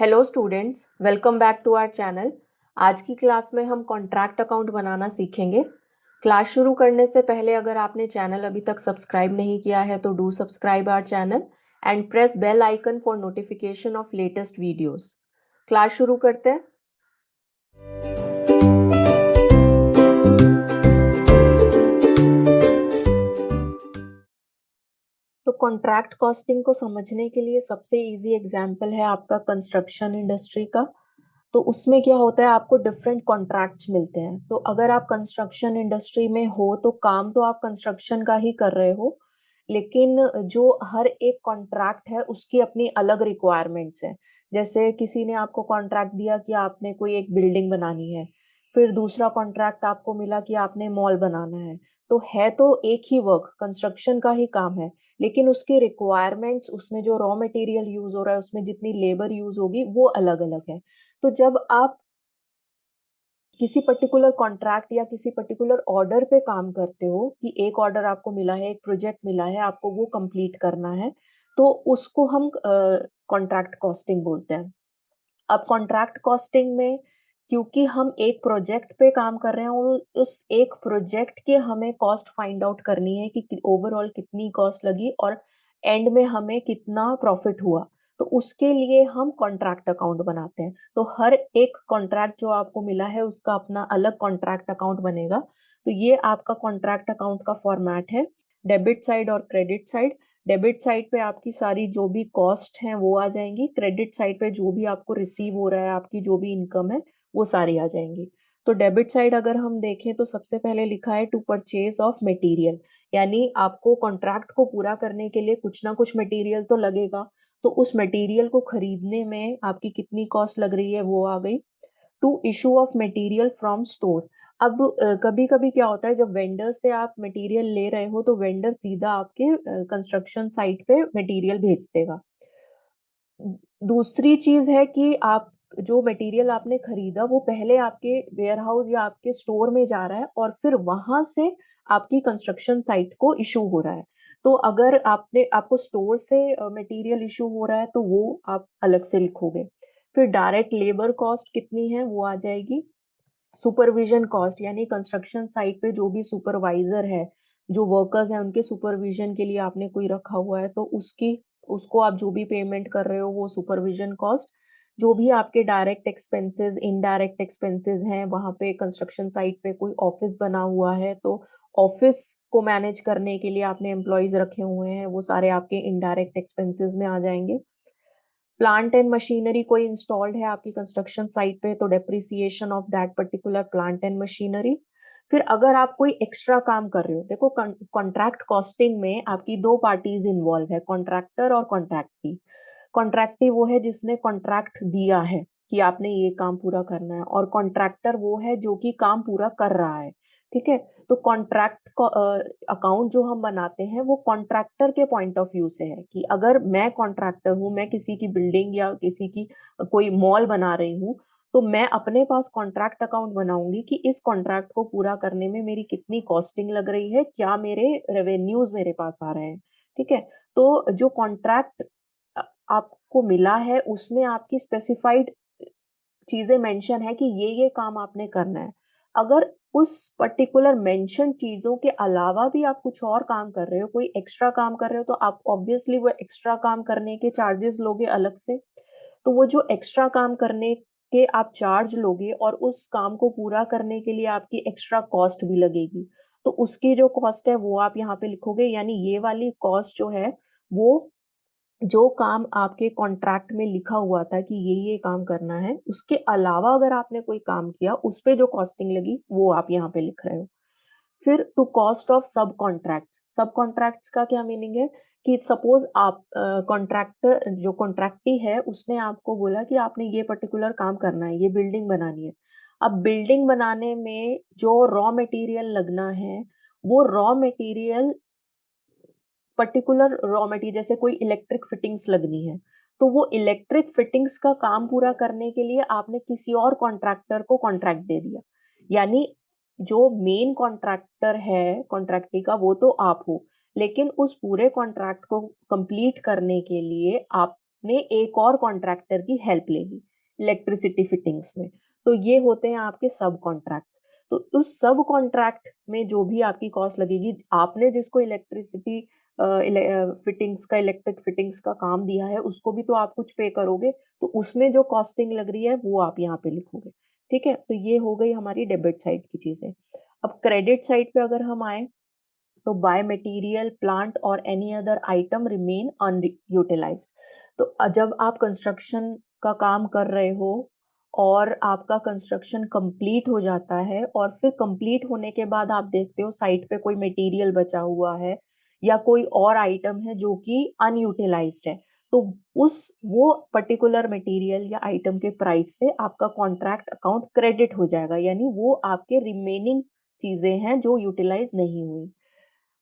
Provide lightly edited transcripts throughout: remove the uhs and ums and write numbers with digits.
Hello students, welcome back to our channel. आज की class में हम कॉन्ट्रैक्ट अकाउंट बनाना सीखेंगे। क्लास शुरू करने से पहले अगर आपने चैनल अभी तक सब्सक्राइब नहीं किया है तो do subscribe our channel and press bell icon for notification of latest videos. Class शुरू करते हैं। तो कॉन्ट्रैक्ट कॉस्टिंग को समझने के लिए सबसे इजी एग्जांपल है आपका कंस्ट्रक्शन इंडस्ट्री का। तो उसमें क्या होता है, आपको डिफरेंट कॉन्ट्रैक्ट्स मिलते हैं। तो अगर आप कंस्ट्रक्शन इंडस्ट्री में हो तो काम तो आप कंस्ट्रक्शन का ही कर रहे हो, लेकिन जो हर एक कॉन्ट्रैक्ट है उसकी अपनी अलग रिक्वायरमेंट्स हैं। जैसे किसी ने आपको कॉन्ट्रैक्ट दिया कि आपने कोई एक बिल्डिंग बनानी है, फिर दूसरा कॉन्ट्रैक्ट आपको मिला कि आपने मॉल बनाना है। तो एक ही वर्क कंस्ट्रक्शन का ही काम है, लेकिन उसकी रिक्वायरमेंट्स, उसमें जो रॉ मटेरियल यूज हो रहा है, उसमें जितनी लेबर यूज होगी वो अलग अलग है। तो जब आप किसी पर्टिकुलर कॉन्ट्रैक्ट या किसी पर्टिकुलर ऑर्डर पे काम करते हो कि एक ऑर्डर आपको मिला है, एक प्रोजेक्ट मिला है, आपको वो कंप्लीट करना है, तो उसको हम कॉन्ट्रैक्ट कॉस्टिंग बोलते हैं। अब कॉन्ट्रैक्ट कॉस्टिंग में क्योंकि हम एक प्रोजेक्ट पे काम कर रहे हैं और उस एक प्रोजेक्ट के हमें कॉस्ट फाइंड आउट करनी है कि ओवरऑल कितनी कॉस्ट लगी और एंड में हमें कितना प्रॉफिट हुआ, तो उसके लिए हम कॉन्ट्रैक्ट अकाउंट बनाते हैं। तो हर एक कॉन्ट्रैक्ट जो आपको मिला है उसका अपना अलग कॉन्ट्रैक्ट अकाउंट बनेगा। तो ये आपका कॉन्ट्रैक्ट अकाउंट का फॉर्मेट है, डेबिट साइड और क्रेडिट साइड। डेबिट साइड पे आपकी सारी जो भी कॉस्ट हैं वो आ जाएंगी, क्रेडिट साइड पे जो भी आपको रिसीव हो रहा है, आपकी जो भी इनकम है वो सारी आ जाएंगी। तो डेबिट साइड अगर हम देखें तो सबसे पहले लिखा है टू परचेज ऑफ मटेरियल, यानी आपको कॉन्ट्रैक्ट को पूरा करने के लिए कुछ ना कुछ मटेरियल तो लगेगा। तो उस मटेरियल को खरीदने में आपकी कितनी कॉस्ट लग रही है वो आ गई। To issue of material from store. अब कभी कभी क्या होता है, जब वेंडर से आप मटेरियल ले रहे हो तो वेंडर सीधा आपके कंस्ट्रक्शन साइट पे मटेरियल भेज देगा। दूसरी चीज है कि आप जो मटेरियल आपने खरीदा वो पहले आपके वेयर हाउस या आपके स्टोर में जा रहा है और फिर वहां से आपकी कंस्ट्रक्शन साइट को इशू हो रहा है। तो अगर आपको स्टोर से मटेरियल इशू हो रहा है तो वो आप अलग से लिखोगे। फिर डायरेक्ट लेबर कॉस्ट कितनी है वो आ जाएगी। सुपरविजन कॉस्ट, यानी कंस्ट्रक्शन साइट पे जो भी सुपरवाइजर है, जो वर्कर्स हैं उनके सुपरविजन के लिए आपने कोई रखा हुआ है तो उसकी उसको आप जो भी पेमेंट कर रहे हो वो सुपरविजन कॉस्ट। जो भी आपके डायरेक्ट एक्सपेंसेस, इनडायरेक्ट एक्सपेंसेस हैं, वहां पे कंस्ट्रक्शन साइट पे कोई ऑफिस बना हुआ है तो ऑफिस को मैनेज करने के लिए आपने एम्प्लॉयज रखे हुए हैं, वो सारे आपके इनडायरेक्ट एक्सपेंसेस में आ जाएंगे। प्लांट एंड मशीनरी कोई इंस्टॉल्ड है आपकी कंस्ट्रक्शन साइट पे तो depreciation of that particular plant and machinery. फिर अगर आप कोई एक्स्ट्रा काम कर रहे हो, देखो कॉन्ट्रैक्ट कॉस्टिंग में आपकी दो पार्टीज इन्वॉल्व है, कॉन्ट्रैक्टर और कॉन्ट्रैक्टी। कॉन्ट्रैक्टी वो है जिसने कॉन्ट्रैक्ट दिया है कि आपने ये काम पूरा करना है, और कॉन्ट्रैक्टर वो है जो कि काम पूरा कर रहा है। ठीक है। तो कॉन्ट्रैक्ट अकाउंट जो हम बनाते हैं वो कॉन्ट्रैक्टर के पॉइंट ऑफ व्यू से है कि अगर मैं कॉन्ट्रैक्टर हूँ, मैं किसी की बिल्डिंग या किसी की कोई मॉल बना रही हूँ, तो मैं अपने पास कॉन्ट्रैक्ट अकाउंट बनाऊंगी कि इस कॉन्ट्रैक्ट को पूरा करने में मेरी कितनी कॉस्टिंग लग रही है, क्या मेरे रेवेन्यूज मेरे पास आ रहे हैं। ठीक है। तो जो कॉन्ट्रैक्ट आपको मिला है उसमें आपकी स्पेसिफाइड चीजें मेंशन है कि ये काम आपने करना है। अगर उस पर्टिकुलर मेंशन चीजों के अलावा भी आप कुछ और काम कर रहे हो, कोई एक्स्ट्रा काम कर रहे हो, तो आप ऑब्वियसली वो एक्स्ट्रा काम करने के चार्जेस लोगे अलग से। तो वो जो एक्स्ट्रा काम करने के आप चार्ज लोगे और उस काम को पूरा करने के लिए आपकी एक्स्ट्रा कॉस्ट भी लगेगी, तो उसकी जो कॉस्ट है वो आप यहाँ पे लिखोगे। यानी ये वाली कॉस्ट जो है वो जो काम आपके कॉन्ट्रैक्ट में लिखा हुआ था कि ये काम करना है, उसके अलावा अगर आपने कोई काम किया उस पे जो कॉस्टिंग लगी वो आप यहाँ पे लिख रहे हो। फिर टू कॉस्ट ऑफ सब कॉन्ट्रैक्ट्स। सब कॉन्ट्रैक्ट्स का क्या मीनिंग है कि सपोज आप कॉन्ट्रैक्टर, जो कॉन्ट्रैक्टी है उसने आपको बोला कि आपने ये पर्टिकुलर काम करना है, ये बिल्डिंग बनानी है। अब बिल्डिंग बनाने में जो रॉ मटेरियल लगना है, वो raw material particular raw material, जैसे कोई इलेक्ट्रिक फिटिंग्स लगनी है, तो वो इलेक्ट्रिक फिटिंग्स का काम पूरा करने के लिए आपने किसी और कॉन्ट्रैक्टर को कॉन्ट्रैक्ट दे दिया। यानी जो मेन कॉन्ट्रैक्टर है कॉन्ट्रैक्टी का वो तो आप हो, लेकिन उस पूरे कॉन्ट्रैक्ट को कंप्लीट करने के लिए आप ने एक और कॉन्ट्रैक्टर की हेल्प ले ली इलेक्ट्रिसिटी फिटिंग्स में। तो ये होते हैं आपके सब कॉन्ट्रैक्ट। तो उस सब कॉन्ट्रैक्ट में जो भी आपकी कॉस्ट लगेगी, आपने जिसको इलेक्ट्रिसिटी फिटिंग्स का, इलेक्ट्रिक फिटिंग्स का काम दिया है, उसको भी तो आप कुछ पे करोगे। तो उसमें जो कॉस्टिंग लग रही है वो आप यहाँ पे लिखोगे। ठीक है, तो ये हो गई हमारी डेबिट साइड की चीजें। अब क्रेडिट साइड पे अगर हम आए, तो बाय मटेरियल, प्लांट और any other item remain unutilised. तो जब आप कंस्ट्रक्शन का काम कर रहे हो और आपका कंस्ट्रक्शन कंप्लीट हो जाता है, और फिर कंप्लीट होने के बाद आप देखते हो साइट पे कोई मटेरियल बचा हुआ है या कोई और आइटम है जो कि अनयूटिलाइज्ड है, तो उस वो पर्टिकुलर मटेरियल या आइटम के प्राइस से आपका कॉन्ट्रैक्ट अकाउंट क्रेडिट हो जाएगा, यानी वो आपके रिमेनिंग चीजें हैं जो यूटिलाइज नहीं हुई।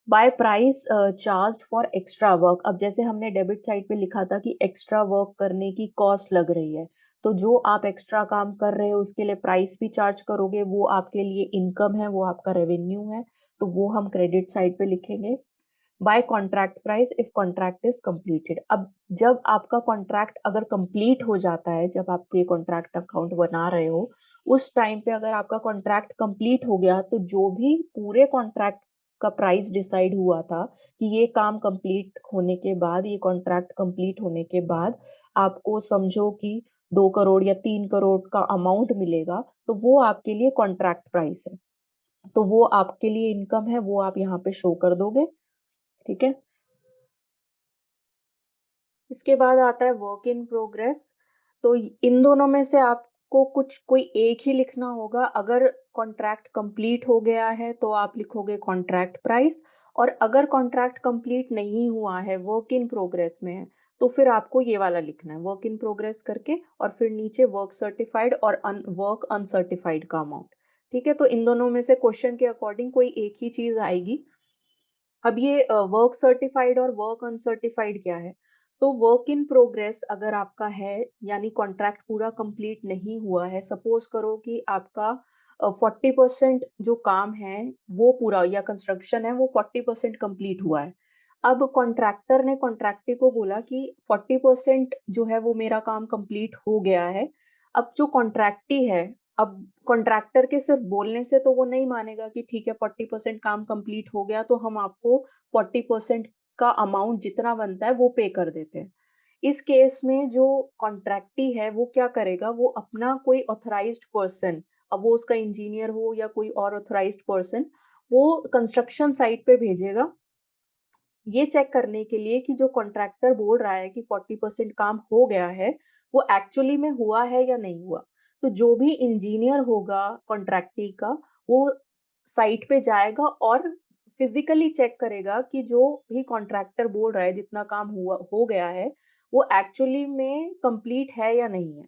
By price charge for extra work. अब जैसे हमने डेबिट साइड पे लिखा था कि एक्स्ट्रा वर्क करने की कॉस्ट लग रही है, तो जो आप एक्स्ट्रा काम कर रहे हो उसके लिए प्राइस भी चार्ज करोगे, वो आपके लिए इनकम है, वो आपका रेवेन्यू है, तो वो हम क्रेडिट साइड पे लिखेंगे। By contract price if contract is completed. अब जब आपका कॉन्ट्रैक्ट अगर कंप्लीट हो जाता है, जब आप ये कॉन्ट्रैक्ट अकाउंट बना रहे हो, उस टाइम पे अगर आपका कॉन्ट्रैक्ट कंप्लीट हो गया, तो जो भी पूरे कॉन्ट्रैक्ट का प्राइस डिसाइड हुआ था कि ये काम कंप्लीट होने के बाद, ये कॉन्ट्रैक्ट कंप्लीट होने के बाद आपको समझो कि 2 करोड़ या 3 करोड़ का अमाउंट मिलेगा, तो वो आपके लिए कॉन्ट्रैक्ट प्राइस है। तो वो आपके लिए इनकम है, वो आप यहाँ पे शो कर दोगे। ठीक है, इसके बाद आता है वर्क इन प्रोग्रेस। तो इन दोनों में से आपको कुछ कोई एक ही लिखना होगा। अगर कॉन्ट्रैक्ट कंप्लीट हो गया है तो आप लिखोगे कॉन्ट्रैक्ट प्राइस, और अगर कॉन्ट्रैक्ट कंप्लीट नहीं हुआ है, वर्क इन प्रोग्रेस में है, तो फिर आपको ये वाला लिखना है, वर्क इन प्रोग्रेस करके, और फिर नीचे वर्क सर्टिफाइड और वर्क अनसर्टिफाइड का अमाउंट। ठीक है, तो इन दोनों में से क्वेश्चन के अकॉर्डिंग कोई एक ही चीज आएगी। अब ये वर्क सर्टिफाइड और वर्क अनसर्टिफाइड क्या है? तो वर्क इन प्रोग्रेस अगर आपका है, यानी कॉन्ट्रैक्ट पूरा कंप्लीट नहीं हुआ है, सपोज करो कि आपका 40% जो काम है वो पूरा, या कंस्ट्रक्शन है वो 40% कंप्लीट हुआ है। अब कॉन्ट्रैक्टर ने कॉन्ट्रैक्टी को बोला कि 40% जो है वो मेरा काम कंप्लीट हो गया है। अब जो कॉन्ट्रैक्टी है, अब कॉन्ट्रैक्टर के सिर्फ बोलने से तो वो नहीं मानेगा कि ठीक है 40% काम कंप्लीट हो गया, तो हम आपको 40% का अमाउंट जितना बनता है वो पे कर देते हैं। इस केस में जो कॉन्ट्रैक्टी है वो क्या करेगा, वो अपना कोई ऑथराइज्ड पर्सन, अब वो उसका इंजीनियर हो या कोई और ऑथराइज्ड पर्सन, वो कंस्ट्रक्शन साइट पे भेजेगा ये चेक करने के लिए कि जो कॉन्ट्रैक्टर बोल रहा है कि 40% काम हो गया है, वो एक्चुअली में हुआ है या नहीं हुआ। तो जो भी इंजीनियर होगा कॉन्ट्रैक्टी का, वो साइट पे जाएगा और फिजिकली चेक करेगा कि जो भी कॉन्ट्रैक्टर बोल रहा है जितना काम हुआ हो गया है, वो एक्चुअली में कंप्लीट है या नहीं है।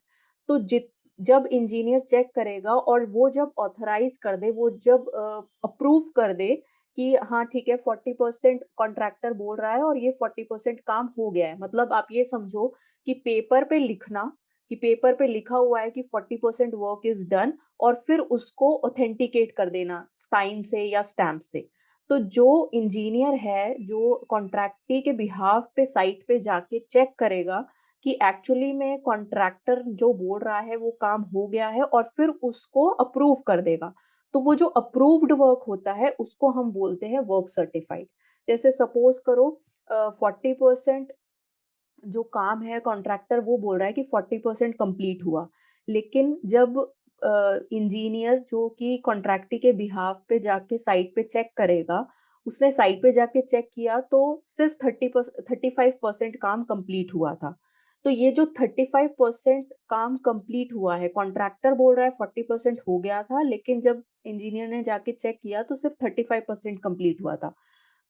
तो जित जब इंजीनियर चेक करेगा और वो जब ऑथराइज कर दे, वो जब अप्रूव कर दे कि हाँ ठीक है 40% कॉन्ट्रैक्टर बोल रहा है और ये 40% काम हो गया है, मतलब आप ये समझो कि पेपर पे लिखना, कि पेपर पे लिखा हुआ है कि 40% वर्क इज डन, और फिर उसको ऑथेंटिकेट कर देना साइन से या स्टैम्प से। तो जो इंजीनियर है, जो कॉन्ट्रैक्टी के बिहाफ पे साइट पे जाके चेक करेगा कि एक्चुअली में कॉन्ट्रैक्टर जो बोल रहा है वो काम हो गया है, और फिर उसको अप्रूव कर देगा। तो वो जो अप्रूव्ड वर्क होता है उसको हम बोलते हैं वर्क सर्टिफाइड। जैसे सपोज करो 40% जो काम है कॉन्ट्रैक्टर वो बोल रहा है कि 40% कंप्लीट हुआ, लेकिन जब इंजीनियर जो कि कॉन्ट्रैक्टी के बिहाफ पे जाके साइट पे चेक करेगा, उसने साइट पे जाके चेक किया तो सिर्फ 35% काम कंप्लीट हुआ था। तो ये जो 35% काम कंप्लीट हुआ है, कॉन्ट्रैक्टर बोल रहा है 40% हो गया था, लेकिन जब इंजीनियर ने जाके चेक किया तो सिर्फ 35% कंप्लीट हुआ था।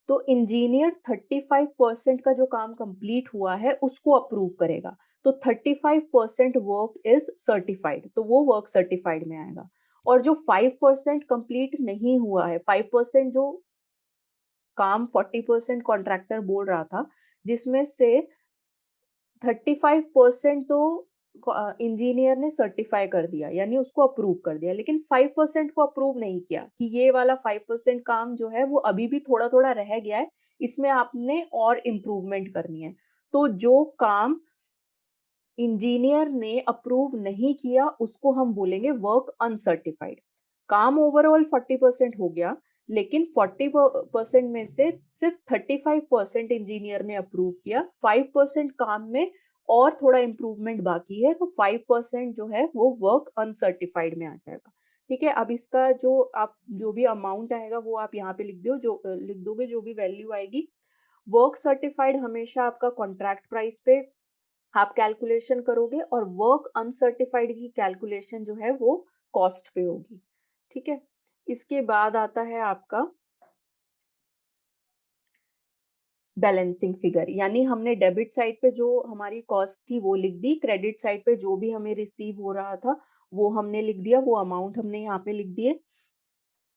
तो इंजीनियर 35% का जो काम कंप्लीट हुआ है उसको अप्रूव करेगा। तो 35% वर्क इज सर्टिफाइड, तो वो वर्क सर्टिफाइड में आएगा। और जो 5% कंप्लीट नहीं हुआ है, 5% जो काम 40% कॉन्ट्रैक्टर बोल रहा था, जिसमें से 35% तो इंजीनियर ने सर्टिफाई कर दिया, यानी उसको अप्रूव कर दिया, लेकिन 5% को अप्रूव नहीं किया कि ये वाला 5% काम जो है वो अभी भी थोड़ा थोड़ा रह गया है, इसमें आपने और इम्प्रूवमेंट करनी है। तो जो काम इंजीनियर ने अप्रूव नहीं किया उसको हम बोलेंगे वर्क अनसर्टिफाइड। काम ओवरऑल 40% हो गया, लेकिन 40% में से सिर्फ 35% इंजीनियर ने अप्रूव किया, 5% काम में और थोड़ा इम्प्रूवमेंट बाकी है, तो 5% जो है वो वर्क अनसर्टिफाइड में आ जाएगा। ठीक है, अब इसका जो भी अमाउंट आएगा वो आप यहाँ पे लिख दोगे, जो भी वैल्यू आएगी। वर्क सर्टिफाइड हमेशा आपका कॉन्ट्रैक्ट प्राइस पे आप कैलकुलेशन करोगे, और वर्क अनसर्टिफाइड की कैलकुलेशन जो है वो कॉस्ट पे होगी। ठीक है, इसके बाद आता है आपका बैलेंसिंग फिगर, यानी हमने डेबिट साइड पे जो हमारी कॉस्ट थी वो लिख दी, क्रेडिट साइड पे जो भी हमें रिसीव हो रहा था वो हमने लिख दिया, वो अमाउंट हमने यहाँ पे लिख दिए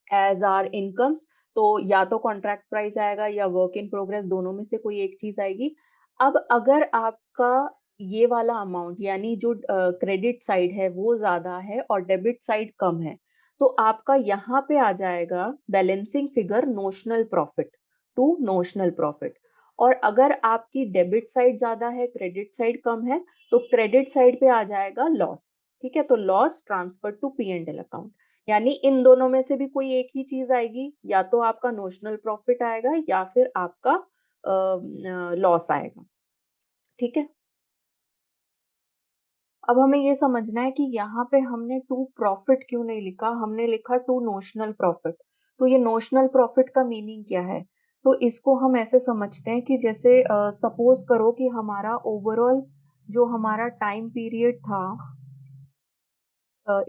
एज आर इनकम्स। तो या तो कॉन्ट्रैक्ट प्राइस आएगा या वर्क इन प्रोग्रेस, दोनों में से कोई एक चीज आएगी। अब अगर आपका ये वाला अमाउंट यानी जो क्रेडिट साइड है वो ज्यादा है और डेबिट साइड कम है, तो आपका यहाँ पे आ जाएगा balancing figure notional profit to notional profit. और अगर आपकी डेबिट साइड ज्यादा है, क्रेडिट साइड कम है, तो क्रेडिट साइड पे आ जाएगा लॉस। ठीक है, तो loss transfer to P and L account. यानी इन दोनों में से भी कोई एक ही चीज आएगी, या तो आपका नोशनल प्रॉफिट आएगा या फिर आपका लॉस आएगा। ठीक है, अब हमें ये समझना है कि यहाँ पे हमने टू प्रॉफिट क्यों नहीं लिखा, हमने लिखा टू नोशनल प्रॉफिट। तो ये नोशनल प्रॉफिट का मीनिंग क्या है? तो इसको हम ऐसे समझते हैं कि जैसे सपोज करो कि हमारा ओवरऑल जो हमारा टाइम पीरियड था,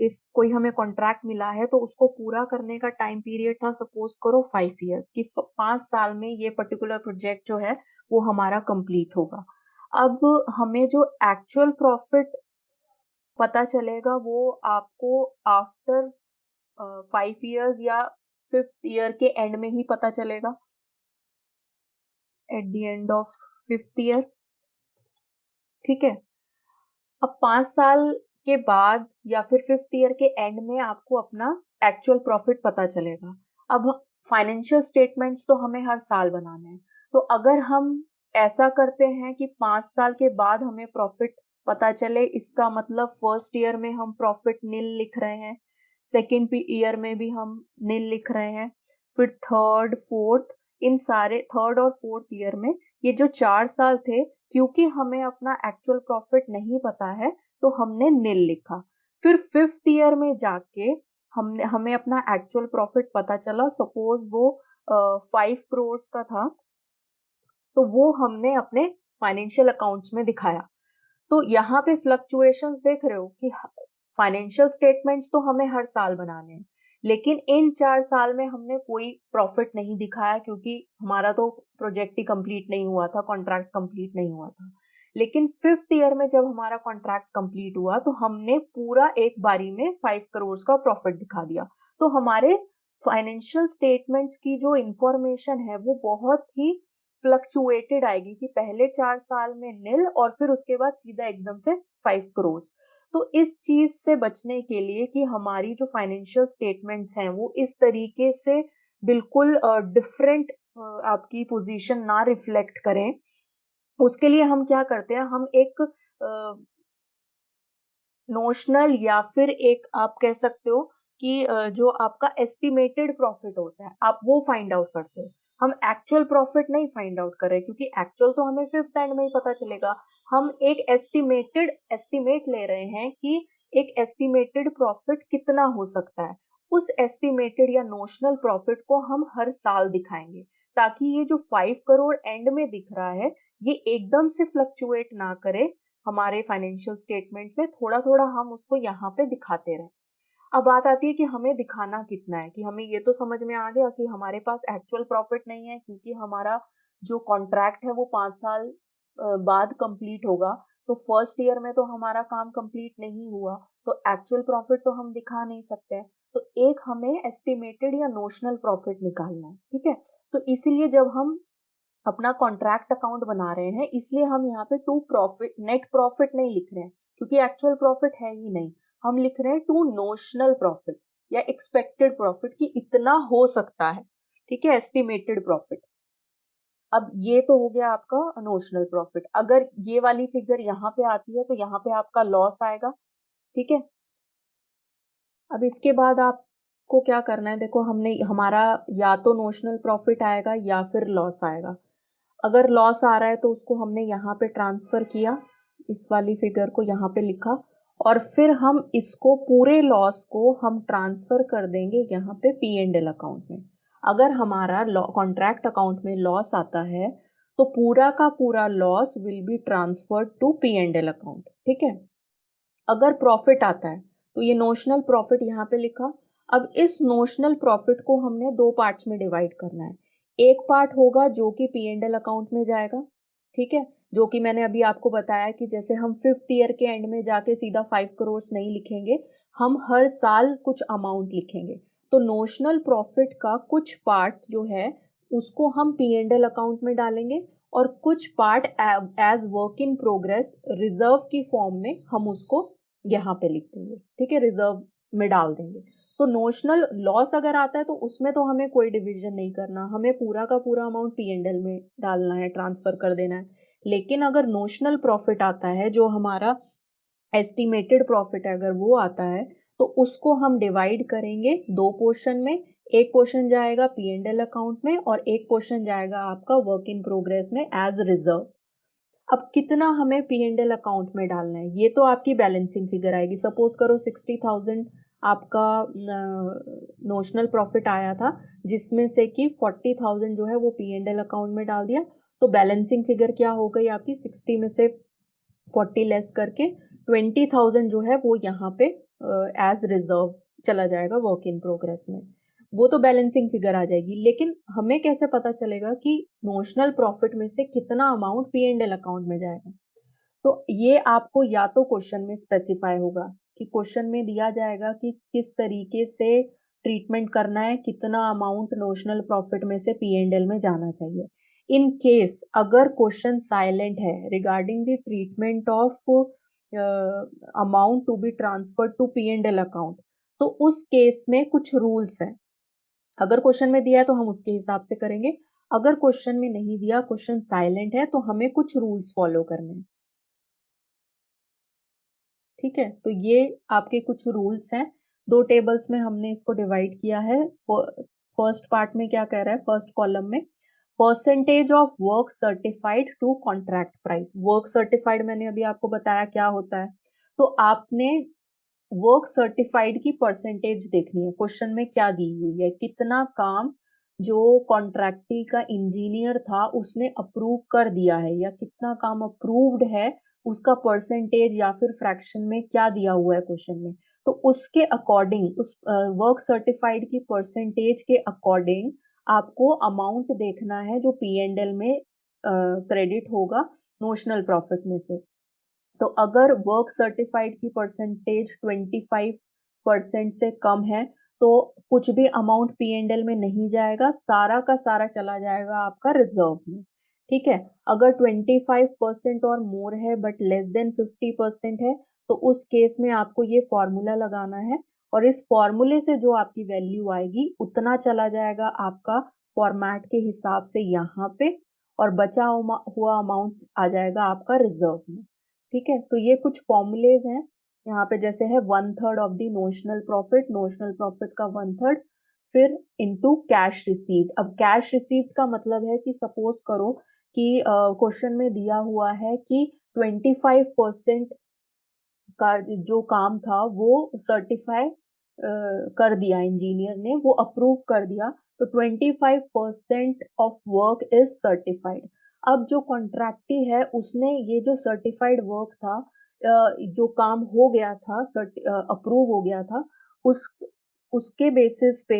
इस कोई हमें कॉन्ट्रैक्ट मिला है तो उसको पूरा करने का टाइम पीरियड था सपोज करो 5 इयर्स की, 5 साल में ये पर्टिकुलर प्रोजेक्ट जो है वो हमारा कंप्लीट होगा। अब हमें जो एक्चुअल प्रॉफिट पता चलेगा वो आपको आफ्टर 5 इयर्स या 5th ईयर के एंड में ही पता चलेगा, at the end of 5th year. ठीक है, अब 5 साल के बाद या फिर 5th ईयर के एंड में आपको अपना एक्चुअल प्रॉफिट पता चलेगा। अब फाइनेंशियल स्टेटमेंट्स तो हमें हर साल बनाने हैं, तो अगर हम ऐसा करते हैं कि 5 साल के बाद हमें प्रॉफिट पता चले, इसका मतलब फर्स्ट ईयर में हम प्रॉफिट नील लिख रहे हैं, सेकेंड ईयर में भी हम नील लिख रहे हैं, फिर थर्ड फोर्थ, इन सारे थर्ड और फोर्थ ईयर में ये जो 4 साल थे, क्योंकि हमें अपना एक्चुअल प्रॉफिट नहीं पता है तो हमने नील लिखा। फिर 5th ईयर में जाके हमने हमें अपना एक्चुअल प्रॉफिट पता चला, सपोज वो 5 करोड़ का था, तो वो हमने अपने फाइनेंशियल अकाउंट्स में दिखाया। तो यहाँ पे फ्लक्चुएशंस देख रहे हो कि फाइनेंशियल स्टेटमेंट्स तो हमें हर साल बनाने हैं, लेकिन इन 4 साल में हमने कोई प्रॉफिट नहीं दिखाया क्योंकि हमारा तो प्रोजेक्ट ही कंप्लीट नहीं हुआ था, कॉन्ट्रैक्ट कंप्लीट नहीं हुआ था। लेकिन 5th ईयर में जब हमारा कॉन्ट्रैक्ट कंप्लीट हुआ तो हमने पूरा एक बारी में 5 करोड़ का प्रॉफिट दिखा दिया। तो हमारे फाइनेंशियल स्टेटमेंट्स की जो इंफॉर्मेशन है वो बहुत ही फ्लक्चुएटेड आएगी कि पहले 4 साल में नील और फिर उसके बाद सीधा एकदम से 5 करोड़। तो इस चीज से बचने के लिए कि हमारी जो फाइनेंशियल स्टेटमेंट्स हैं वो इस तरीके से बिल्कुल डिफरेंट आपकी पोजीशन ना रिफ्लेक्ट करें, उसके लिए हम क्या करते हैं, हम एक नोशनल या फिर एक आप कह सकते हो कि जो आपका एस्टिमेटेड प्रॉफिट होता है आप वो फाइंड आउट करते हो। हम एक्चुअल प्रॉफिट नहीं फाइंड आउट कर रहे क्योंकि एक्चुअल तो हमें 5th एंड में ही पता चलेगा। हम एक एस्टिमेट ले रहे हैं कि एक एस्टिमेटेड प्रॉफिट कितना हो सकता है। उस एस्टिमेटेड या नोशनल प्रॉफिट को हम हर साल दिखाएंगे, ताकि ये जो 5 करोड़ एंड में दिख रहा है ये एकदम से फ्लक्चुएट ना करे, हमारे फाइनेंशियल स्टेटमेंट में थोड़ा थोड़ा हम उसको यहाँ पे दिखाते रहे। अब बात आती है कि हमें दिखाना कितना है, कि हमें ये तो समझ में आ गया कि हमारे पास एक्चुअल प्रॉफिट नहीं है क्योंकि हमारा जो कॉन्ट्रैक्ट है वो 5 साल बाद कंप्लीट होगा, तो फर्स्ट ईयर में तो हमारा काम कंप्लीट नहीं हुआ, तो एक्चुअल प्रॉफिट तो हम दिखा नहीं सकते। तो एक हमें एस्टिमेटेड या नोशनल प्रॉफिट निकालना है। ठीक है, तो इसीलिए जब हम अपना कॉन्ट्रैक्ट अकाउंट बना रहे हैं इसलिए हम यहाँ पे टू प्रॉफिट नेट प्रॉफिट नहीं लिख रहे हैं क्योंकि एक्चुअल प्रॉफिट है ही नहीं। हम लिख रहे हैं टू नोशनल प्रॉफिट या एक्सपेक्टेड प्रॉफिट, कि इतना हो सकता है। ठीक है, एस्टिमेटेड प्रॉफिट। अब ये तो हो गया आपका नोशनल प्रॉफिट। अगर ये वाली फिगर यहाँ पे आती है तो यहाँ पे आपका लॉस आएगा, ठीक है। अब इसके बाद आपको क्या करना है, देखो हमने हमारा या तो नोशनल प्रॉफिट आएगा या फिर लॉस आएगा। अगर लॉस आ रहा है तो उसको हमने यहाँ पे ट्रांसफर किया, इस वाली फिगर को यहाँ पे लिखा, और फिर हम इसको पूरे लॉस को हम ट्रांसफर कर देंगे यहाँ पे पी एंड एल अकाउंट में। अगर हमारा कॉन्ट्रैक्ट अकाउंट में लॉस आता है तो पूरा का पूरा loss will be transferred to P and L account, ठीक है। अगर प्रॉफिट आता है तो ये नोशनल प्रॉफिट यहाँ पे लिखा। अब इस नोशनल प्रॉफिट को हमने दो पार्ट्स में डिवाइड करना है। एक पार्ट होगा जो कि पी एंड एल अकाउंट में जाएगा, ठीक है, जो कि मैंने अभी आपको बताया कि जैसे हम 5th ईयर के एंड में जाके सीधा 5 करोड़ नहीं लिखेंगे, हम हर साल कुछ अमाउंट लिखेंगे। तो नोशनल प्रॉफिट का कुछ पार्ट जो है उसको हम पी एंड एल अकाउंट में डालेंगे, और कुछ part as work in progress reserve की फॉर्म में हम उसको यहाँ पे लिख देंगे, ठीक है, रिजर्व में डाल देंगे। तो नोशनल लॉस अगर आता है तो उसमें तो हमें कोई डिवीजन नहीं करना, हमें पूरा का पूरा अमाउंट पी एंड एल में डालना है, ट्रांसफर कर देना है। लेकिन अगर नोशनल प्रॉफिट आता है, जो हमारा एस्टिमेटेड प्रॉफिट है, अगर वो आता है तो उसको हम डिवाइड करेंगे दो पोर्शन में। एक पोर्शन जाएगा पी एंड एल अकाउंट में और एक पोर्शन जाएगा आपका वर्क इन प्रोग्रेस में एज रिजर्व। अब कितना हमें पी एंड एल अकाउंट में डालना है, ये तो आपकी बैलेंसिंग फिगर आएगी। सपोज करो 60,000 आपका नोशनल प्रॉफिट आया था, जिसमें से कि 40,000 जो है वो पी एंड एल अकाउंट में डाल दिया। तो बैलेंसिंग फिगर क्या हो गई आपकी, 60 में से 40 लेस करके 20,000 जो है वो यहाँ पे एज रिजर्व चला जाएगा वर्क इन प्रोग्रेस में। वो तो बैलेंसिंग फिगर आ जाएगी। लेकिन हमें कैसे पता चलेगा कि नोशनल प्रॉफिट में से कितना amount P and L account में जाएगा? तो ये आपको या तो क्वेश्चन में स्पेसिफाई होगा कि क्वेश्चन में दिया जाएगा कि किस तरीके से ट्रीटमेंट करना है, कितना अमाउंट नोशनल प्रॉफिट में से पी एंड एल में जाना चाहिए। इन केस अगर क्वेश्चन साइलेंट है regarding the treatment of amount to be transferred to P and L account, तो उस केस में कुछ रूल्स हैं। अगर क्वेश्चन में दिया है तो हम उसके हिसाब से करेंगे, अगर क्वेश्चन में नहीं दिया, क्वेश्चन साइलेंट है, तो हमें कुछ रूल्स फॉलो करने हैं, ठीक है। तो ये आपके कुछ रूल्स हैं। दो टेबल्स में हमने इसको डिवाइड किया है। फर्स्ट पार्ट में क्या कह रहा है, फर्स्ट कॉलम में percentage of work certified to contract price. Work certified मैंने अभी आपको बताया क्या होता है। तो आपने वर्क सर्टिफाइड की परसेंटेज देखनी है, क्वेश्चन में क्या दी हुई है, कितना काम जो कॉन्ट्रैक्टी का इंजीनियर था उसने अप्रूव कर दिया है, या कितना काम अप्रूव्ड है, उसका परसेंटेज या फिर फ्रैक्शन में क्या दिया हुआ है क्वेश्चन में। तो उसके अकॉर्डिंग, उस वर्क सर्टिफाइड की परसेंटेज के अकॉर्डिंग आपको अमाउंट देखना है जो पी एंड एल में क्रेडिट होगा नोशनल प्रॉफिट में से। तो अगर वर्क सर्टिफाइड की परसेंटेज 25% से कम है तो कुछ भी अमाउंट पी एंड एल में नहीं जाएगा, सारा का सारा चला जाएगा आपका रिजर्व में, ठीक है। अगर 25% और मोर है बट लेस देन 50% है, तो उस केस में आपको ये फॉर्मूला लगाना है, और इस फॉर्मूले से जो आपकी वैल्यू आएगी उतना चला जाएगा आपका फॉर्मेट के हिसाब से यहाँ पे, और बचा हुआ अमाउंट आ जाएगा आपका रिजर्व में, ठीक है। तो ये कुछ फॉर्मूलेज हैं यहाँ पे, जैसे है 1/3 of the notional profit, notional profit का 1/3, फिर इनटू कैश रिसीव्ड। अब कैश रिसीव्ड का मतलब है कि सपोज करो कि क्वेश्चन में दिया हुआ है कि 25% का जो काम था वो सर्टिफाई कर दिया, इंजीनियर ने वो अप्रूव कर दिया, तो 25% ऑफ वर्क इज सर्टिफाइड। अब जो कॉन्ट्रैक्टी है उसने ये जो सर्टिफाइड वर्क था, जो काम हो गया था, अप्रूव हो गया था, उस उसके बेसिस पे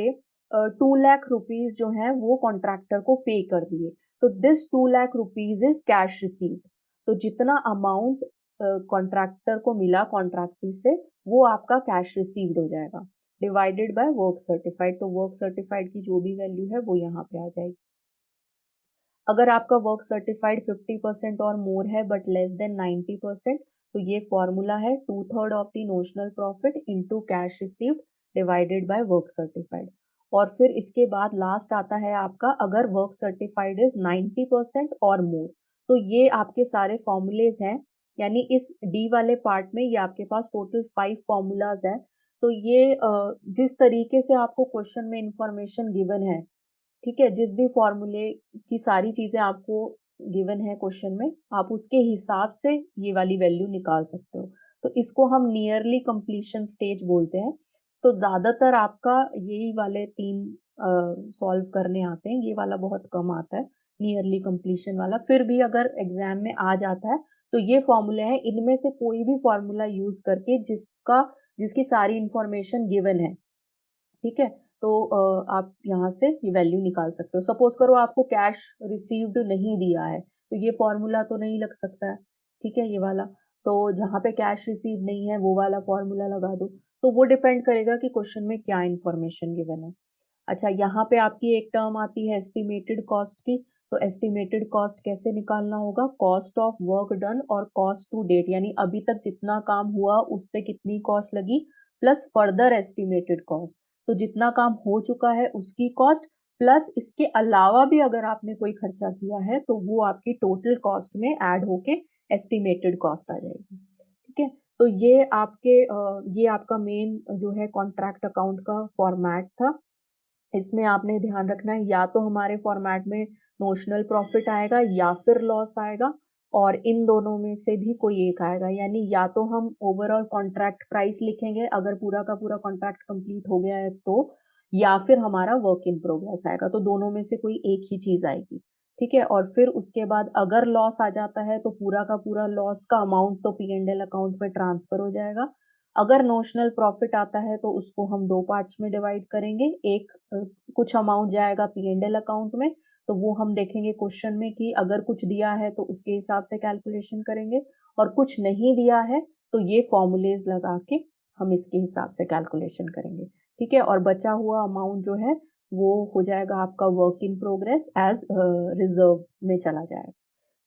2 लाख रुपीज जो है वो कॉन्ट्रैक्टर को पे कर दिए। तो this 2 lakh rupees is cash received. तो जितना अमाउंट कॉन्ट्रैक्टर को मिला कॉन्ट्रैक्टी से, वो आपका कैश रिसीव्ड हो जाएगा, डिवाइडेड बाय वर्क सर्टिफाइड। तो वर्क सर्टिफाइड की जो भी वैल्यू है वो यहाँ पे आ जाएगी। अगर आपका वर्क सर्टिफाइड 50% और मोर है बट लेस देन 90%, तो ये फॉर्मूला है 2/3 of the notional profit into cash received divided by work certified. और फिर इसके बाद लास्ट आता है आपका अगर वर्क सर्टिफाइड इज 90% और मोर। तो ये आपके सारे फॉर्मूलेज हैं, यानी इस डी वाले पार्ट में ये आपके पास टोटल 5 फॉर्मूलाज है। तो ये जिस तरीके से आपको क्वेश्चन में इंफॉर्मेशन गिवन है, ठीक है, जिस भी फॉर्मूले की सारी चीजें आपको गिवन है क्वेश्चन में, आप उसके हिसाब से ये वाली वैल्यू निकाल सकते हो। तो इसको हम नियरली कंप्लीशन स्टेज बोलते हैं। तो ज्यादातर आपका यही वाले 3 सॉल्व करने आते हैं, ये वाला बहुत कम आता है नियरली कंप्लीशन वाला। फिर भी अगर एग्जाम में आ जाता है तो ये फॉर्मूले हैं, इनमें से कोई भी फॉर्मूला यूज करके जिसकी सारी इंफॉर्मेशन गिवन है, ठीक है, तो आप यहाँ से ये वैल्यू निकाल सकते हो। सपोज करो आपको कैश रिसीव्ड नहीं दिया है, तो ये फॉर्मूला तो नहीं लग सकता है, ठीक है, ये वाला। तो जहाँ पे कैश रिसीव नहीं है वो वाला फॉर्मूला लगा दो। तो वो डिपेंड करेगा कि क्वेश्चन में क्या इंफॉर्मेशन गिवन है। अच्छा, यहाँ पे आपकी एक टर्म आती है एस्टिमेटेड कॉस्ट की। तो एस्टिमेटेड कॉस्ट कैसे निकालना होगा? कॉस्ट ऑफ वर्क डन और कॉस्ट टू डेट, यानी अभी तक जितना काम हुआ उस पे कितनी कॉस्ट लगी, प्लस फर्दर एस्टिमेटेड कॉस्ट। तो जितना काम हो चुका है उसकी कॉस्ट, प्लस इसके अलावा भी अगर आपने कोई खर्चा किया है तो वो आपकी टोटल कॉस्ट में ऐड होके एस्टिमेटेड कॉस्ट आ जाएगी, ठीक है। तो ये आपका मेन जो है कॉन्ट्रैक्ट अकाउंट का फॉर्मेट था। इसमें आपने ध्यान रखना है, या तो हमारे फॉर्मेट में नोशनल प्रॉफिट आएगा या फिर लॉस आएगा, और इन दोनों में से भी कोई एक आएगा। यानी या तो हम ओवरऑल कॉन्ट्रैक्ट प्राइस लिखेंगे अगर पूरा का पूरा कॉन्ट्रैक्ट कंप्लीट हो गया है तो, या फिर हमारा वर्क इन प्रोग्रेस आएगा। तो दोनों में से कोई एक ही चीज आएगी, ठीक है। और फिर उसके बाद अगर लॉस आ जाता है तो पूरा का पूरा लॉस का अमाउंट तो पी एंड एल अकाउंट में ट्रांसफर हो जाएगा। अगर नोशनल प्रॉफिट आता है तो उसको हम दो पार्ट्स में डिवाइड करेंगे। एक कुछ अमाउंट जाएगा पी एंड एल अकाउंट में, तो वो हम देखेंगे क्वेश्चन में कि अगर कुछ दिया है तो उसके हिसाब से कैलकुलेशन करेंगे, और कुछ नहीं दिया है तो ये फॉर्मूलेज लगा के हम इसके हिसाब से कैलकुलेशन करेंगे, ठीक है। और बचा हुआ अमाउंट जो है वो हो जाएगा आपका work in progress as reserve में चला जाएगा,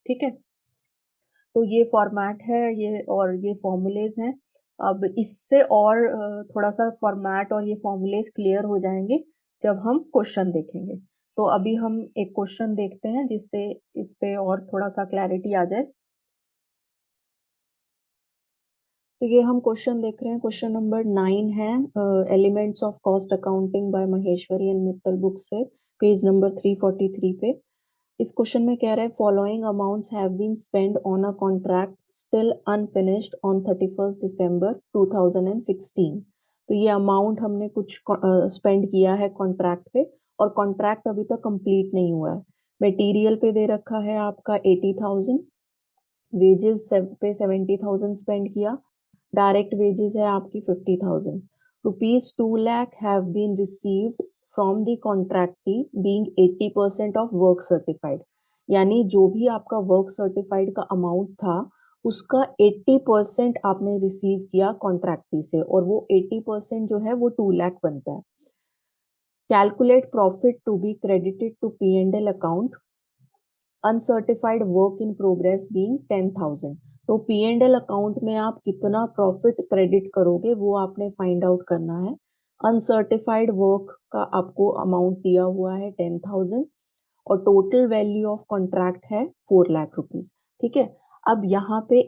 ठीक है। तो ये फॉर्मेट है, ये और ये फॉर्मूलेज हैं। अब इससे और थोड़ा सा फॉर्मेट और ये फॉर्मूलेज क्लियर हो जाएंगे जब हम क्वेश्चन देखेंगे। तो अभी हम एक क्वेश्चन देखते हैं जिससे इस पे और थोड़ा सा क्लैरिटी आ जाए। तो ये हम क्वेश्चन देख रहे हैं, क्वेश्चन नंबर 9 है, elements of cost accounting by Maheshwari and Mittal book से, पेज नंबर 343 पे। इस क्वेश्चन में कह रहा है following amounts have been spend on a contract still unfinished on 31 December 2016। तो ये अमाउंट हमने कुछ स्पेंड किया है कॉन्ट्रैक्ट पे, और कॉन्ट्रैक्ट अभी तक कंप्लीट नहीं हुआ है। मटेरियल पे दे रखा है आपका 80,000, वेजेस पे 70,000 स्पेंड किया, डायरेक्ट वेजेस है आपकी 50,000। Rupees 2 lakh have been received from the contractee being 80% of work certified. यानी जो भी आपका वर्क सर्टिफाइड का अमाउंट था उसका 80% आपने रिसीव किया कॉन्ट्रैक्टी से, और वो 80% जो है वो 2 लाख बनता है। Calculate profit to be credited to P and L account uncertified work in progress being 10,000। तो पी एंड एल अकाउंट में आप कितना प्रॉफिट क्रेडिट करोगे वो आपने फाइंड आउट करना है। अनसर्टिफाइड वर्क का आपको अमाउंट दिया हुआ है 10,000, और टोटल वैल्यू ऑफ कॉन्ट्रैक्ट है 4 लाख रुपीज, ठीक है। अब यहाँ पे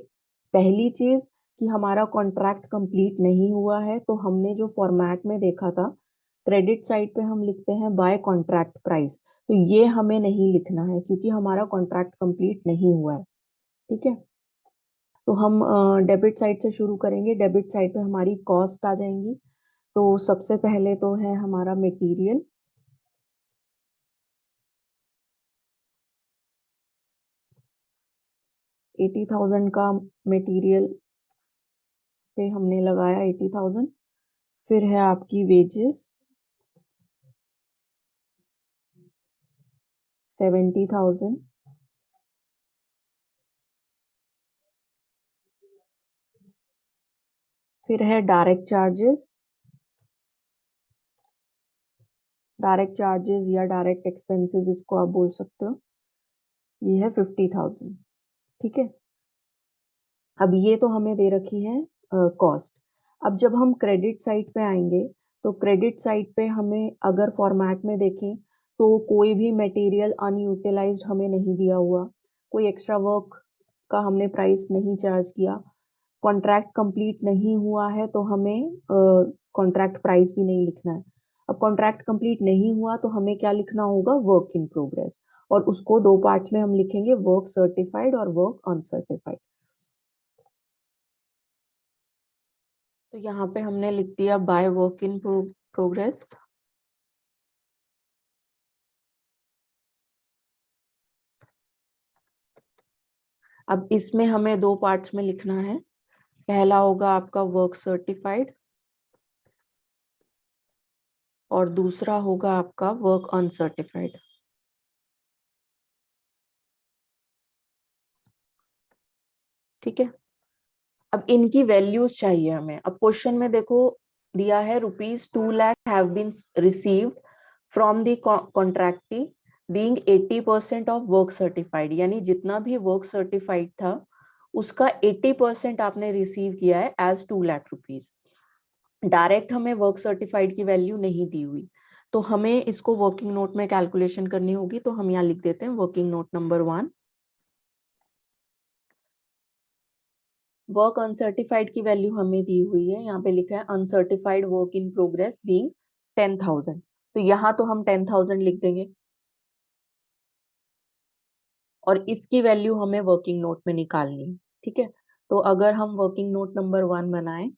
पहली चीज कि हमारा कॉन्ट्रैक्ट कंप्लीट नहीं हुआ है, तो हमने जो फॉर्मेट में देखा था क्रेडिट साइड पे हम लिखते हैं बाय कॉन्ट्रैक्ट प्राइस। तो ये हमें नहीं लिखना है क्योंकि हमारा कॉन्ट्रैक्ट कंप्लीट नहीं हुआ है, ठीक है। तो हम डेबिट साइड से शुरू करेंगे। डेबिट साइड पे हमारी कॉस्ट आ जाएंगी। तो सबसे पहले तो है हमारा मटेरियल। 80,000 का मटेरियल पे हमने लगाया 80,000। फिर है आपकी वेजेस 70,000। फिर है डायरेक्ट चार्जेस, डायरेक्ट चार्जेस या डायरेक्ट एक्सपेंसेस इसको आप बोल सकते हो, ये है 50,000, ठीक है। अब ये तो हमें दे रखी है कॉस्ट। अब जब हम क्रेडिट साइड पे आएंगे तो क्रेडिट साइड पे हमें अगर फॉर्मेट में देखें तो कोई भी मटेरियल अनयूटिलाइज्ड हमें नहीं दिया हुआ, कोई एक्स्ट्रा वर्क का हमने प्राइस नहीं चार्ज किया, कॉन्ट्रैक्ट कंप्लीट नहीं हुआ है तो हमें कॉन्ट्रैक्ट प्राइस भी नहीं लिखना है। अब कॉन्ट्रैक्ट कंप्लीट नहीं हुआ तो हमें क्या लिखना होगा, वर्क इन प्रोग्रेस, और उसको दो पार्ट्स में हम लिखेंगे, वर्क सर्टिफाइड और वर्क अनसर्टिफाइड। तो यहाँ पे हमने लिख दिया बाय वर्क इन प्रोग्रेस। अब इसमें हमें दो पार्ट्स में लिखना है, पहला होगा आपका वर्क सर्टिफाइड और दूसरा होगा आपका वर्क अनसर्टिफाइड। ठीक है, अब इनकी वैल्यूज चाहिए हमें। अब क्वेश्चन में देखो दिया है ₹2 lakh have been received from the contractee being 80% of work certified, यानी जितना भी वर्क सर्टिफाइड था उसका 80% आपने रिसीव किया है एज ₹2 लाख। डायरेक्ट हमें वर्क सर्टिफाइड की वैल्यू नहीं दी हुई, तो हमें इसको वर्किंग नोट में कैलकुलेशन करनी होगी। तो हम यहाँ लिख देते हैं working note number 1। Work uncertified की वैल्यू हमें दी हुई है, यहाँ पे लिखा है uncertified work in progress being 10,000, तो यहाँ तो हम 10,000 लिख देंगे और इसकी वैल्यू हमें वर्किंग नोट में निकालनी है। ठीक है, तो अगर हम वर्किंग नोट नंबर 1 बनाएं,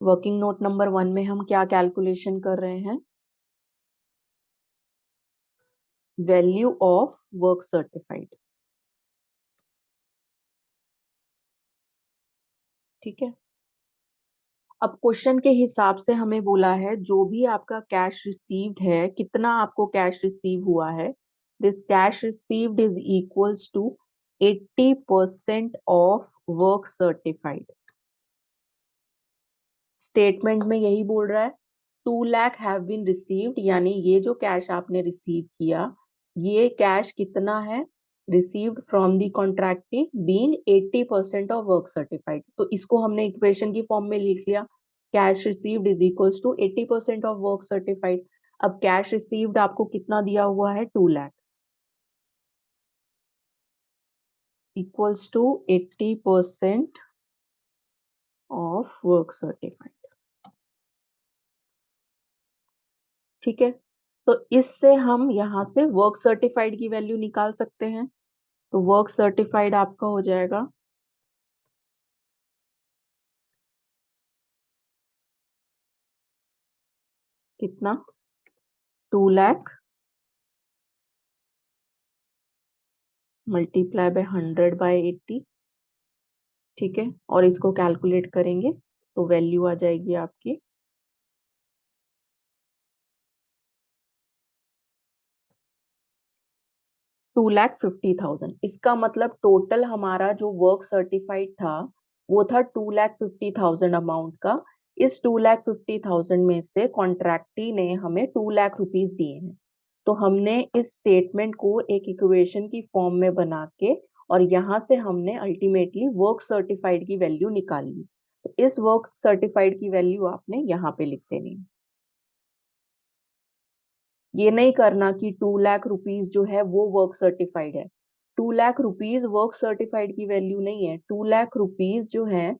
वर्किंग नोट नंबर 1 में हम क्या कैलकुलेशन कर रहे हैं, वैल्यू ऑफ वर्क सर्टिफाइड। ठीक है, अब क्वेश्चन के हिसाब से हमें बोला है जो भी आपका कैश रिसीव्ड है, कितना आपको कैश रिसीव हुआ है, this cash received is equals to 80% of work certified. Statement में यही बोल रहा है 2 लाख हैव बीन रिसीव्ड, यानी ये जो कैश आपने रिसीव किया, ये कैश कितना है, received from the contractee being 80% of work certified. तो इसको हमने इक्वेशन की फॉर्म में लिख लिया, cash received is equals to 80% of work certified. अब कैश रिसीव्ड आपको कितना दिया हुआ है, 2 lakh, equals to 80% of work certified. ठीक है, तो इससे हम यहाँ से वर्क सर्टिफाइड की वैल्यू निकाल सकते हैं। तो वर्क सर्टिफाइड आपका हो जाएगा कितना, 2 लाख मल्टीप्लाई बाय 100/80। ठीक है, और इसको कैलकुलेट करेंगे तो वैल्यू आ जाएगी आपकी 2,50,000। इसका मतलब टोटल हमारा जो वर्क सर्टिफाइड था वो था 2,50,000 अमाउंट का। इस 2,50,000 में से कॉन्ट्रैक्टी ने हमें 2 लाख रुपीज दिए हैं, तो हमने इस स्टेटमेंट को एक इक्वेशन की फॉर्म में बना के और यहाँ से हमने अल्टीमेटली वर्क सर्टिफाइड की वैल्यू निकाल ली। तो इस वर्क सर्टिफाइड की वैल्यू आपने यहाँ पे लिख देनी है। ये नहीं करना कि 2 लाख रुपीज जो है वो वर्क सर्टिफाइड है, 2 लाख रुपीज वर्क सर्टिफाइड की वैल्यू नहीं है। 2 लाख रुपीज जो है,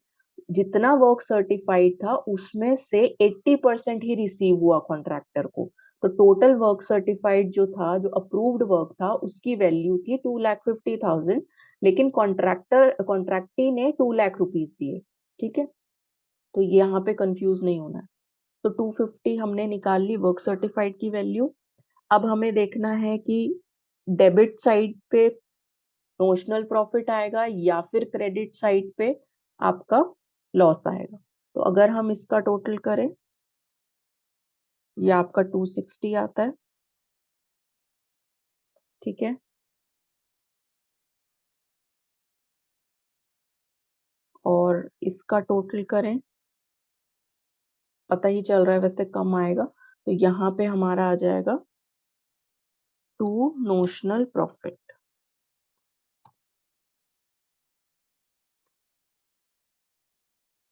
जितना वर्क सर्टिफाइड था उसमें से 80% ही रिसीव हुआ कॉन्ट्रैक्टर को। तो टोटल वर्क सर्टिफाइड जो था, जो अप्रूव्ड वर्क था, उसकी वैल्यू थी 2,50,000, लेकिन कॉन्ट्रैक्टी ने 2 लाख रुपीज दिए। ठीक है, तो यहाँ पे कंफ्यूज नहीं होना है। तो 250 हमने निकाल ली वर्क सर्टिफाइड की वैल्यू। अब हमें देखना है कि डेबिट साइड पे नोशनल प्रॉफिट आएगा या फिर क्रेडिट साइड पे आपका लॉस आएगा। तो अगर हम इसका टोटल करें, ये आपका 260 आता है। ठीक है, और इसका टोटल करें, पता ही चल रहा है वैसे कम आएगा, तो यहाँ पे हमारा आ जाएगा टू नोशनल प्रॉफिट।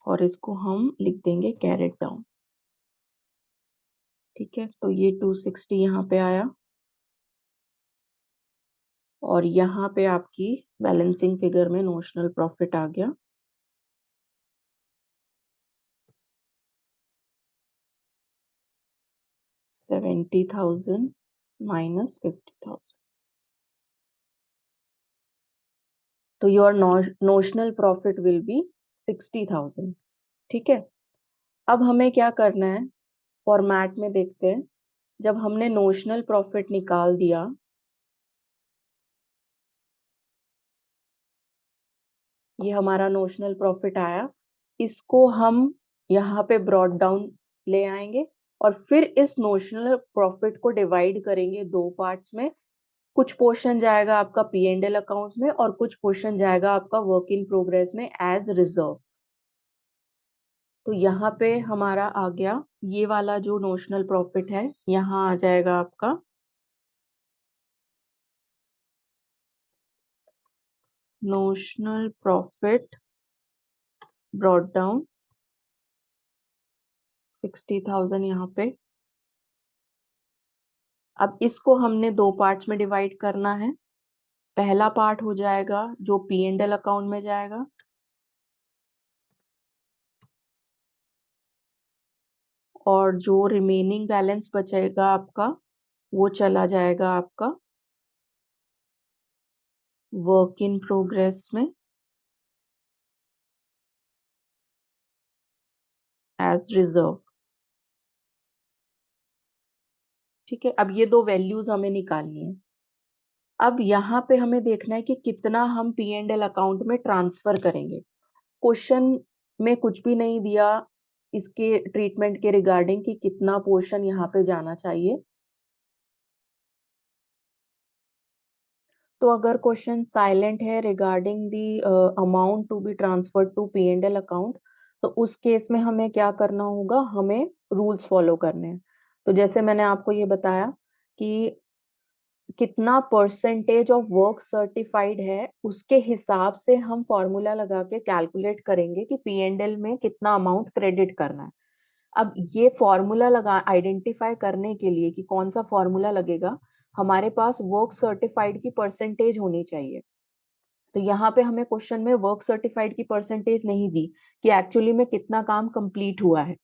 और इसको हम लिख देंगे कैरेट डाउन। ठीक है, तो ये 260 यहाँ पे आया और यहाँ पे आपकी बैलेंसिंग फिगर में नोशनल प्रॉफिट आ गया 70,000 माइनस 50,000। तो your notional profit will be 60,000। ठीक है, अब हमें क्या करना है, फॉर्मेट में देखते हैं। जब हमने नोशनल प्रॉफिट निकाल दिया, ये हमारा नोशनल प्रॉफिट आया, इसको हम यहाँ पे ब्रॉड डाउन ले आएंगे और फिर इस नोशनल प्रॉफिट को डिवाइड करेंगे दो पार्ट्स में। कुछ पोर्शन जाएगा आपका पी एंड एल अकाउंट में और कुछ पोर्शन जाएगा आपका वर्क इन प्रोग्रेस में एज रिजर्व। तो यहाँ पे हमारा आ गया ये वाला जो नोशनल प्रॉफिट है, यहाँ आ जाएगा आपका नोशनल प्रॉफिट ब्रॉड डाउन 60,000 यहाँ पे। अब इसको हमने दो पार्ट्स में डिवाइड करना है। पहला पार्ट हो जाएगा जो पी एंड एल अकाउंट में जाएगा और जो रिमेनिंग बैलेंस बचेगा आपका वो चला जाएगा आपका वर्क इन प्रोग्रेस में एज रिजर्व। ठीक है, अब ये दो वैल्यूज हमें निकालनी है। अब यहाँ पे हमें देखना है कि कितना हम पी एंड एल अकाउंट में ट्रांसफर करेंगे। क्वेश्चन में कुछ भी नहीं दिया इसके ट्रीटमेंट के रिगार्डिंग कि कितना पोर्शन यहाँ पे जाना चाहिए। तो अगर क्वेश्चन साइलेंट है regarding the amount to be transferred to P and L account, तो उस केस में हमें क्या करना होगा, हमें रूल्स फॉलो करने हैं। तो जैसे मैंने आपको ये बताया कि कितना परसेंटेज ऑफ वर्क सर्टिफाइड है उसके हिसाब से हम फॉर्मूला लगा के कैलकुलेट करेंगे कि पी एंड एल में कितना अमाउंट क्रेडिट करना है। अब ये फॉर्मूला लगा आइडेंटिफाई करने के लिए कि कौन सा फॉर्मूला लगेगा, हमारे पास वर्क सर्टिफाइड की परसेंटेज होनी चाहिए। तो यहाँ पे हमें क्वेश्चन में वर्क सर्टिफाइड की परसेंटेज नहीं दी कि एक्चुअली में कितना काम कंप्लीट हुआ है।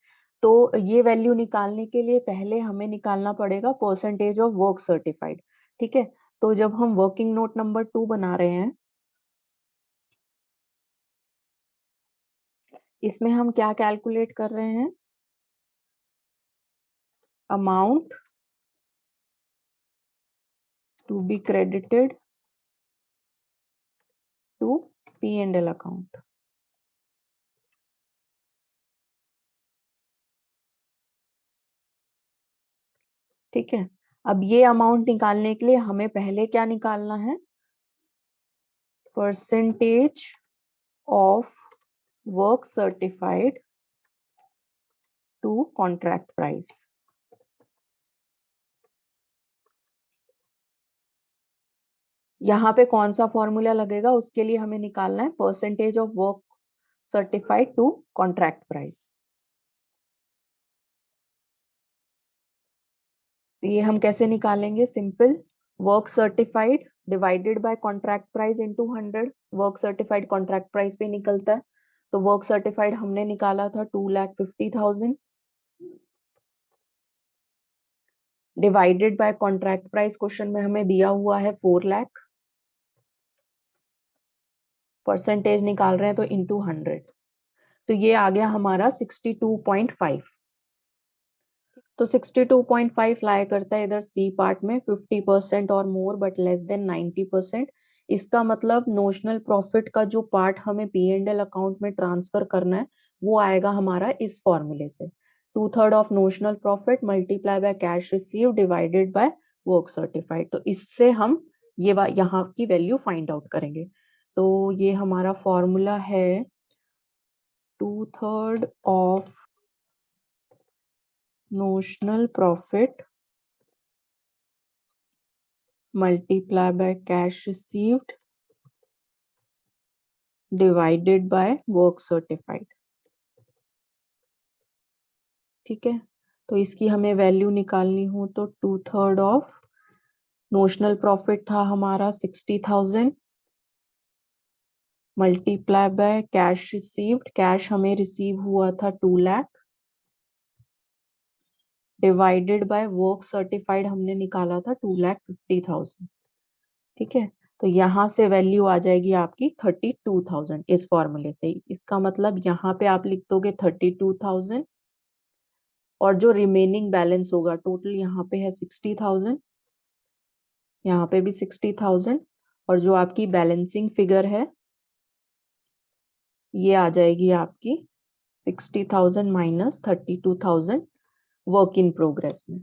तो ये वैल्यू निकालने के लिए पहले हमें निकालना पड़ेगा परसेंटेज ऑफ वर्क सर्टिफाइड। ठीक है, तो जब हम वर्किंग नोट नंबर 2 बना रहे हैं, इसमें हम क्या कैलकुलेट कर रहे हैं, amount to be credited to P and L account. ठीक है, अब ये अमाउंट निकालने के लिए हमें पहले क्या निकालना है, percentage of work certified to contract price. यहाँ पे कौन सा फॉर्मूला लगेगा उसके लिए हमें निकालना है percentage of work certified to contract price. तो ये हम कैसे निकालेंगे, simple, work certified divided by contract price into 100। Work certified contract price पे निकलता है, तो वर्क सर्टिफाइड हमने निकाला था 2,50,000 divided by contract price question में हमें दिया हुआ है 4 लाख, परसेंटेज निकाल रहे हैं तो इनटू 100, तो ये आ गया हमारा 62.5। तो 62.5 लाया करता है इधर सी पार्ट में 50% और मोर बट लेस देन 90%। इसका मतलब नोशनल प्रॉफिट का जो पार्ट हमें पी एंड एल अकाउंट में ट्रांसफर करना है वो आएगा हमारा इस फॉर्मूले से, 2/3 of notional profit multiply by cash receive divided by work certified. तो इससे हम ये यहाँ की वैल्यू फाइंड आउट करेंगे। तो ये हमारा फॉर्मूला है 2/3 of notional profit multiply by cash received divided by work certified। ठीक है। तो इसकी हमें वैल्यू निकालनी हो तो 2/3 ऑफ नोशनल प्रॉफिट था हमारा 60,000 multiply by cash received, cash हमें रिसीव हुआ था 2 lakh, divided by work certified हमने निकाला था 2,50,000। ठीक है। तो यहाँ से वैल्यू आ जाएगी आपकी 32,000 इस फॉर्मूले से। इसका मतलब यहाँ पे आप लिख दोगे 32,000 और जो रिमेनिंग बैलेंस होगा टोटल यहाँ पे है 60,000, यहाँ पे भी 60,000 और जो आपकी बैलेंसिंग फिगर है ये आ जाएगी आपकी 60,000 माइनस 32,000 वर्क इन प्रोग्रेस में।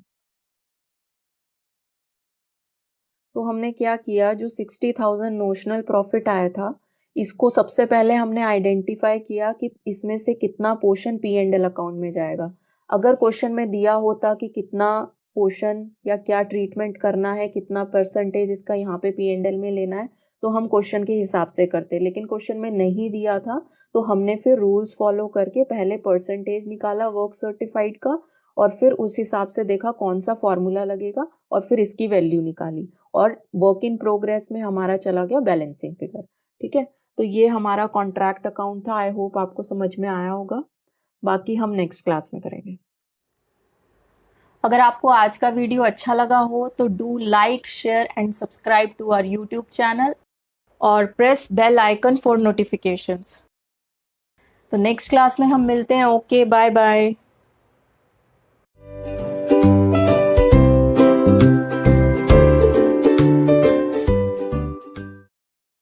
तो हमने क्या किया, जो 60,000 नोशनल प्रॉफिट आया था इसको सबसे पहले हमने आइडेंटिफाई किया कि इसमें से कितना पोर्शन P&L अकाउंट में जाएगा। अगर क्वेश्चन में दिया होता कि कितना पोर्शन या क्या ट्रीटमेंट करना है, कितना परसेंटेज इसका यहाँ पे P&L में लेना है, तो हम क्वेश्चन के हिसाब से करते। लेकिन क्वेश्चन में नहीं दिया था तो हमने फिर रूल्स फॉलो करके पहले परसेंटेज निकाला वर्क सर्टिफाइड का और फिर उस हिसाब से देखा कौन सा फॉर्मूला लगेगा और फिर इसकी वैल्यू निकाली और वर्क इन प्रोग्रेस में हमारा चला गया बैलेंसिंग फिगर। ठीक है। तो ये हमारा कॉन्ट्रैक्ट अकाउंट था। आई होप आपको समझ में आया होगा। बाकी हम नेक्स्ट क्लास में करेंगे। अगर आपको आज का वीडियो अच्छा लगा हो तो do like, share and subscribe to our YouTube channel और press bell icon for notifications. तो नेक्स्ट क्लास में हम मिलते हैं। Okay, bye bye.